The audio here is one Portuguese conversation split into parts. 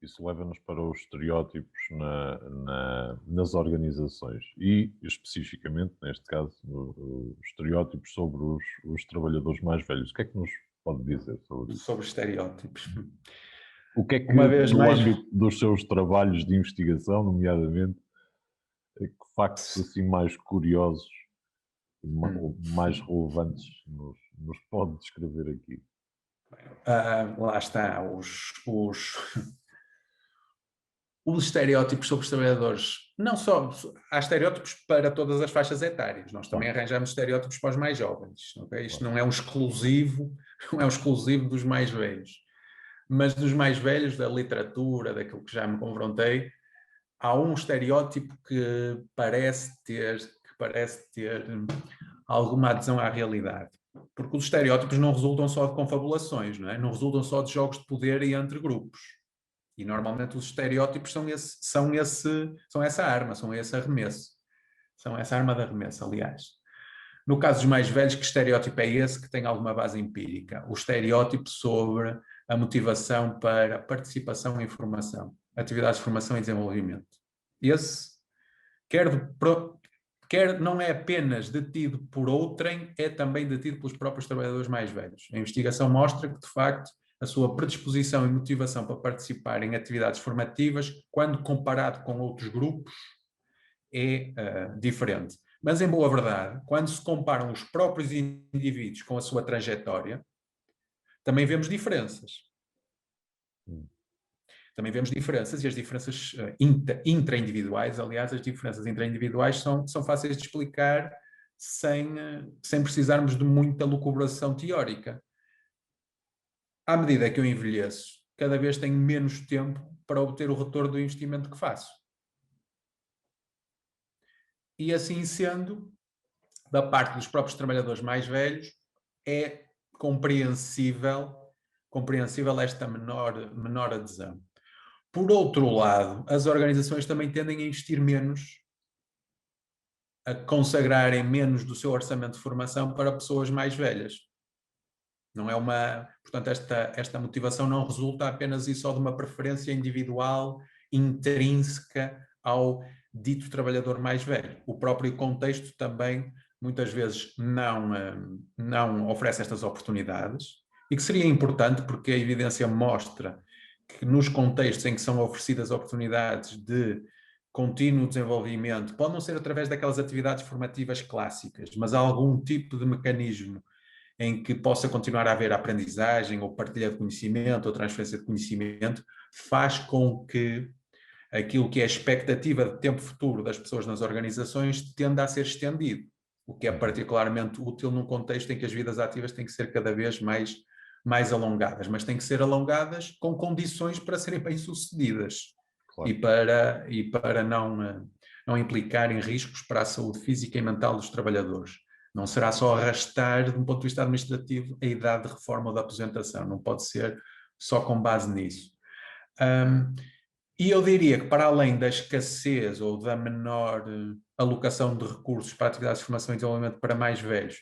isso leva-nos para os estereótipos nas organizações e, especificamente, neste caso, os estereótipos sobre os trabalhadores mais velhos. O que é que nos pode dizer sobre isso? Sobre estereótipos. O que é que, Uma vez no mais, âmbito dos seus trabalhos de investigação, nomeadamente, que factos assim mais curiosos e mais relevantes nos pode descrever aqui? lá está, os estereótipos sobre os trabalhadores, não só, há estereótipos para todas as faixas etárias, nós também Claro, arranjamos estereótipos para os mais jovens, ok? Isto claro. não é um exclusivo, não é um exclusivo dos mais velhos, mas dos mais velhos, da literatura, daquilo que já me confrontei, há um estereótipo que parece ter alguma adesão à realidade. Porque os estereótipos não resultam só de confabulações, não é? Não resultam só de jogos de poder e entre grupos. E normalmente os estereótipos são essa arma, são esse arremesso. São essa arma de arremesso, aliás. No caso dos mais velhos, que estereótipo é esse que tem alguma base empírica? O estereótipo sobre a motivação para participação e formação, atividades de formação e desenvolvimento. Esse, quer não é apenas detido por outrem, é também detido pelos próprios trabalhadores mais velhos. A investigação mostra que, de facto, a sua predisposição e motivação para participar em atividades formativas, quando comparado com outros grupos, é diferente. Mas, em boa verdade, quando se comparam os próprios indivíduos com a sua trajetória, também vemos diferenças. Também vemos diferenças, e as diferenças intra-individuais, aliás, as diferenças intra-individuais são fáceis de explicar sem precisarmos de muita lucubração teórica. À medida que eu envelheço, cada vez tenho menos tempo para obter o retorno do investimento que faço. E assim sendo, da parte dos próprios trabalhadores mais velhos, é compreensível esta menor adesão. Por outro lado, as organizações também tendem a investir menos, a consagrarem menos do seu orçamento de formação para pessoas mais velhas. Não é portanto, esta motivação não resulta apenas e só de uma preferência individual, intrínseca ao dito trabalhador mais velho. O próprio contexto também, muitas vezes, não oferece estas oportunidades, e que seria importante porque a evidência mostra que nos contextos em que são oferecidas oportunidades de contínuo desenvolvimento, pode não ser através daquelas atividades formativas clássicas, mas há algum tipo de mecanismo em que possa continuar a haver aprendizagem ou partilha de conhecimento ou transferência de conhecimento, faz com que aquilo que é a expectativa de tempo futuro das pessoas nas organizações tenda a ser estendido, o que é particularmente útil num contexto em que as vidas ativas têm que ser cada vez mais alongadas, mas têm que ser alongadas com condições para serem bem-sucedidas. Claro. E para não implicarem riscos para a saúde física e mental dos trabalhadores. Não será só arrastar, de um ponto de vista administrativo, a idade de reforma ou de aposentação. Não pode ser só com base nisso. E eu diria que, para além da escassez ou da menor alocação de recursos para atividades de formação e desenvolvimento para mais velhos,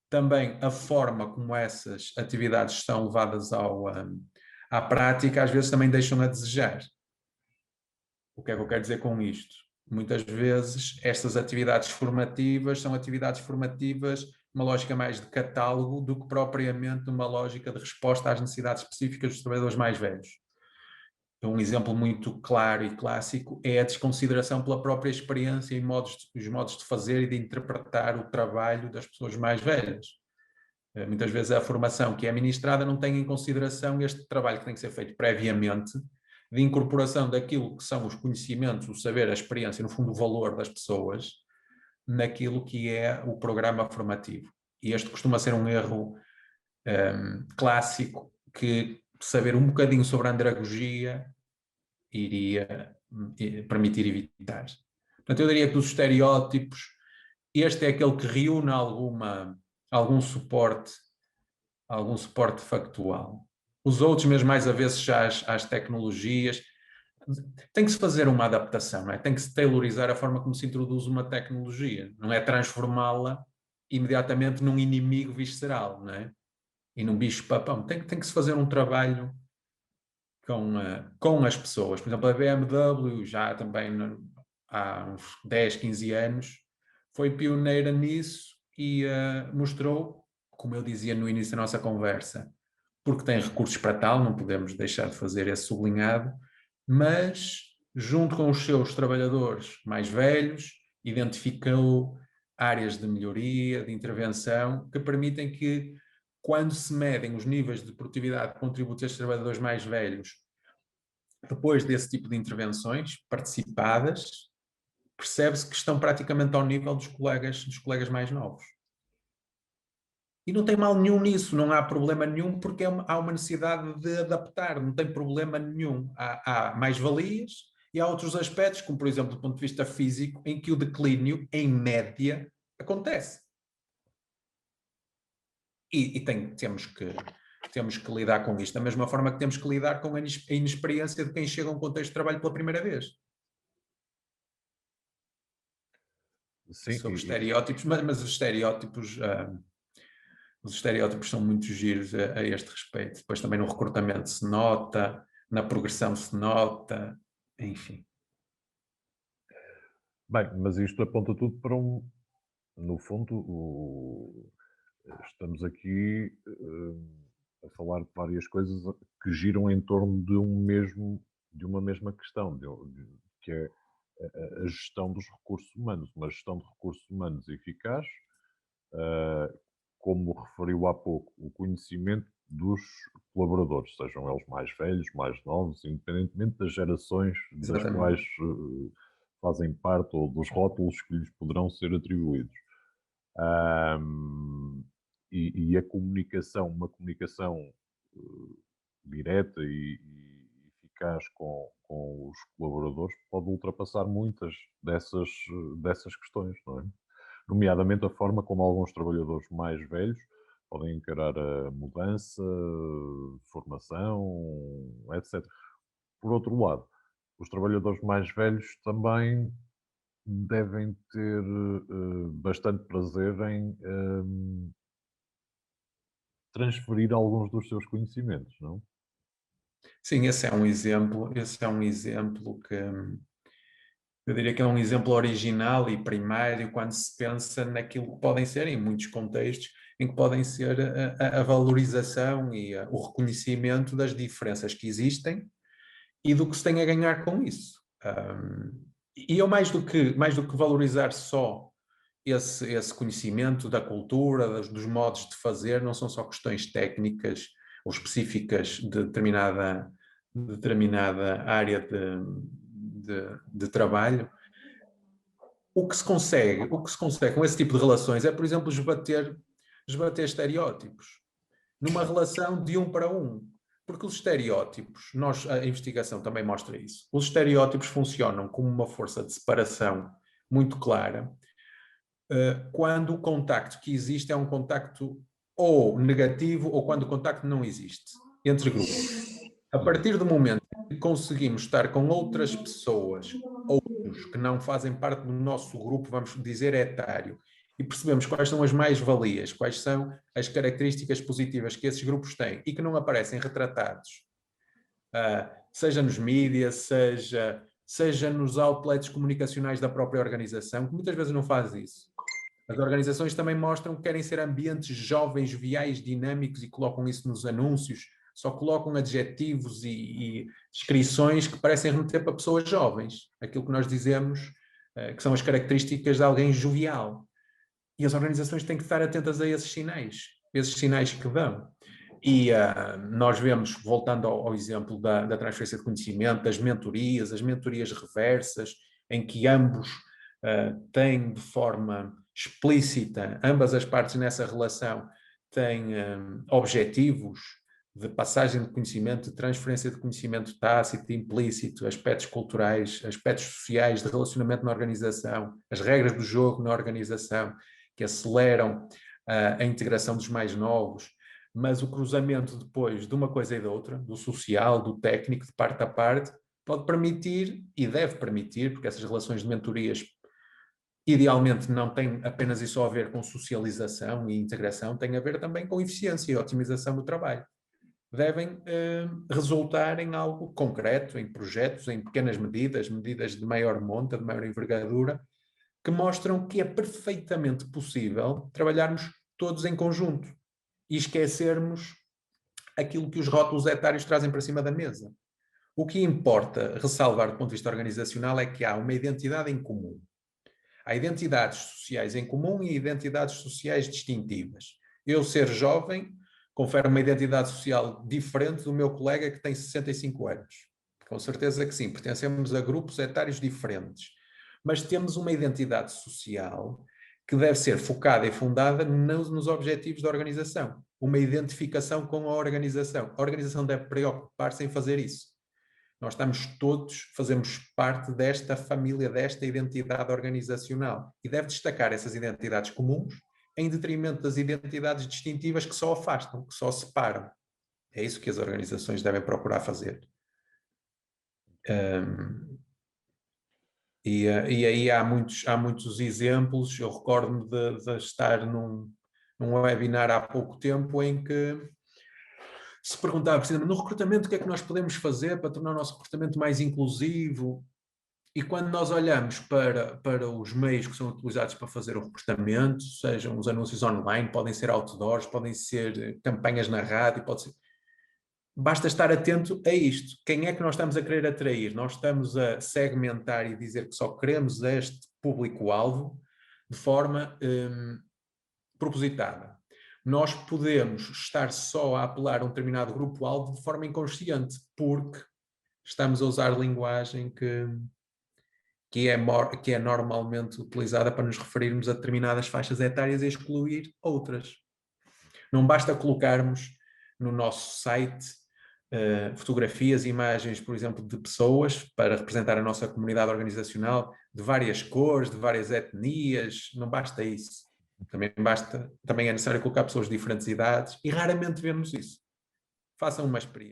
também a forma como essas atividades são levadas à prática, às vezes também deixam a desejar. O que é que eu quero dizer com isto? Muitas vezes estas atividades formativas são atividades formativas numa lógica mais de catálogo do que propriamente numa lógica de resposta às necessidades específicas dos trabalhadores mais velhos. Um exemplo muito claro e clássico é a desconsideração pela própria experiência e os modos de fazer e de interpretar o trabalho das pessoas mais velhas. Muitas vezes a formação que é ministrada não tem em consideração este trabalho que tem que ser feito previamente, de incorporação daquilo que são os conhecimentos, o saber, a experiência, no fundo o valor das pessoas, naquilo que é o programa formativo. E este costuma ser um erro clássico, que saber um bocadinho sobre a andragogia iria permitir evitar. Portanto, eu diria que dos estereótipos, este é aquele que reúne algum suporte factual. Os outros, mesmo mais avessos já às tecnologias, tem que se fazer uma adaptação, não é? Tem que se tailorizar a forma como se introduz uma tecnologia, não é transformá-la imediatamente num inimigo visceral, não é? E num bicho-papão. Tem que se fazer um trabalho com as pessoas. Por exemplo, a BMW já também há uns 10, 15 anos foi pioneira nisso e mostrou, como eu dizia no início da nossa conversa, porque tem recursos para tal, não podemos deixar de fazer esse sublinhado, mas junto com os seus trabalhadores mais velhos, identificou áreas de melhoria, de intervenção, que permitem que, quando se medem os níveis de produtividade de contributos destes trabalhadores mais velhos, depois desse tipo de intervenções participadas, percebe-se que estão praticamente ao nível dos colegas mais novos. E não tem mal nenhum nisso, não há problema nenhum, porque há uma necessidade de adaptar, não tem problema nenhum. Há mais-valias e há outros aspectos, como por exemplo do ponto de vista físico, em que o declínio, em média, acontece. E temos que lidar com isto, da mesma forma que temos que lidar com a inexperiência de quem chega a um contexto de trabalho pela primeira vez. Sim, Sobre estereótipos, mas os estereótipos são muito giros a este respeito. Depois também no recrutamento se nota, na progressão se nota, enfim. bem, mas isto aponta tudo para no fundo, estamos aqui a falar de várias coisas que giram em torno de uma mesma questão, que é a gestão dos recursos humanos, uma gestão de recursos humanos eficaz, como referiu há pouco, o conhecimento dos colaboradores, sejam eles mais velhos, mais novos, independentemente das gerações das quais fazem parte ou dos rótulos que lhes poderão ser atribuídos. E a comunicação, uma comunicação direta e eficaz com os colaboradores pode ultrapassar muitas dessas questões, não é? Nomeadamente a forma como alguns trabalhadores mais velhos podem encarar a mudança, formação, etc. Por outro lado, os trabalhadores mais velhos também devem ter bastante prazer em transferir alguns dos seus conhecimentos, não? Sim, esse é um exemplo que eu diria que é um exemplo original e primário quando se pensa naquilo que podem ser, em muitos contextos, em que podem ser a valorização e o reconhecimento das diferenças que existem e do que se tem a ganhar com isso. E eu mais do que valorizar só esse conhecimento da cultura, dos modos de fazer, não são só questões técnicas ou específicas de determinada área de trabalho. O que se consegue com esse tipo de relações é, por exemplo, esbater estereótipos numa relação de um para um. Porque os estereótipos, a investigação também mostra isso, os estereótipos funcionam como uma força de separação muito clara quando o contacto que existe é um contacto ou negativo ou quando o contacto não existe entre grupos. A partir do momento que conseguimos estar com outras pessoas, outros que não fazem parte do nosso grupo, vamos dizer, etário, e percebemos quais são as mais-valias, quais são as características positivas que esses grupos têm e que não aparecem retratados, seja nos mídias, seja nos outlets comunicacionais da própria organização, que muitas vezes não faz isso. As organizações também mostram que querem ser ambientes jovens, viais, dinâmicos e colocam isso nos anúncios, só colocam adjetivos e descrições que parecem remeter para pessoas jovens, aquilo que nós dizemos que são as características de alguém jovial. E as organizações têm que estar atentas a esses sinais que dão. E nós vemos, voltando ao exemplo da transferência de conhecimento, as mentorias reversas, em que ambos têm de forma explícita, ambas as partes nessa relação têm objetivos de passagem de conhecimento, de transferência de conhecimento tácito, implícito, aspectos culturais, aspectos sociais, de relacionamento na organização, as regras do jogo na organização, que aceleram a integração dos mais novos, mas o cruzamento depois de uma coisa e da outra, do social, do técnico, de parte a parte, pode permitir e deve permitir, porque essas relações de mentorias idealmente não têm apenas e só a ver com socialização e integração, tem a ver também com eficiência e otimização do trabalho. devem resultar em algo concreto, em projetos, em pequenas medidas, medidas de maior monta, de maior envergadura, que mostram que é perfeitamente possível trabalharmos todos em conjunto e esquecermos aquilo que os rótulos etários trazem para cima da mesa. O que importa ressalvar do ponto de vista organizacional é que há uma identidade em comum. Há identidades sociais em comum e identidades sociais distintivas. Eu ser jovem confere uma identidade social diferente do meu colega que tem 65 anos. Com certeza que sim, pertencemos a grupos etários diferentes. Mas temos uma identidade social que deve ser focada e fundada nos objetivos da organização. Uma identificação com a organização. A organização deve preocupar-se em fazer isso. Nós estamos todos, fazemos parte desta família, desta identidade organizacional e deve destacar essas identidades comuns em detrimento das identidades distintivas que só afastam, que só separam. É isso que as organizações devem procurar fazer. E aí há muitos exemplos. Eu recordo-me de estar num webinar há pouco tempo em que se perguntava precisamente no recrutamento o que é que nós podemos fazer para tornar o nosso recrutamento mais inclusivo. E quando nós olhamos para os meios que são utilizados para fazer o recrutamento, sejam os anúncios online, podem ser outdoors, podem ser campanhas na rádio, pode ser... Basta estar atento a isto. Quem é que nós estamos a querer atrair? Nós estamos a segmentar e dizer que só queremos este público-alvo de forma propositada. Nós podemos estar só a apelar a um determinado grupo-alvo de forma inconsciente, porque estamos a usar linguagem que é normalmente utilizada para nos referirmos a determinadas faixas etárias e excluir outras. Não basta colocarmos no nosso site fotografias, imagens, por exemplo, de pessoas para representar a nossa comunidade organizacional de várias cores, de várias etnias, não basta isso. Também é necessário colocar pessoas de diferentes idades e raramente vemos isso. Façam uma experiência.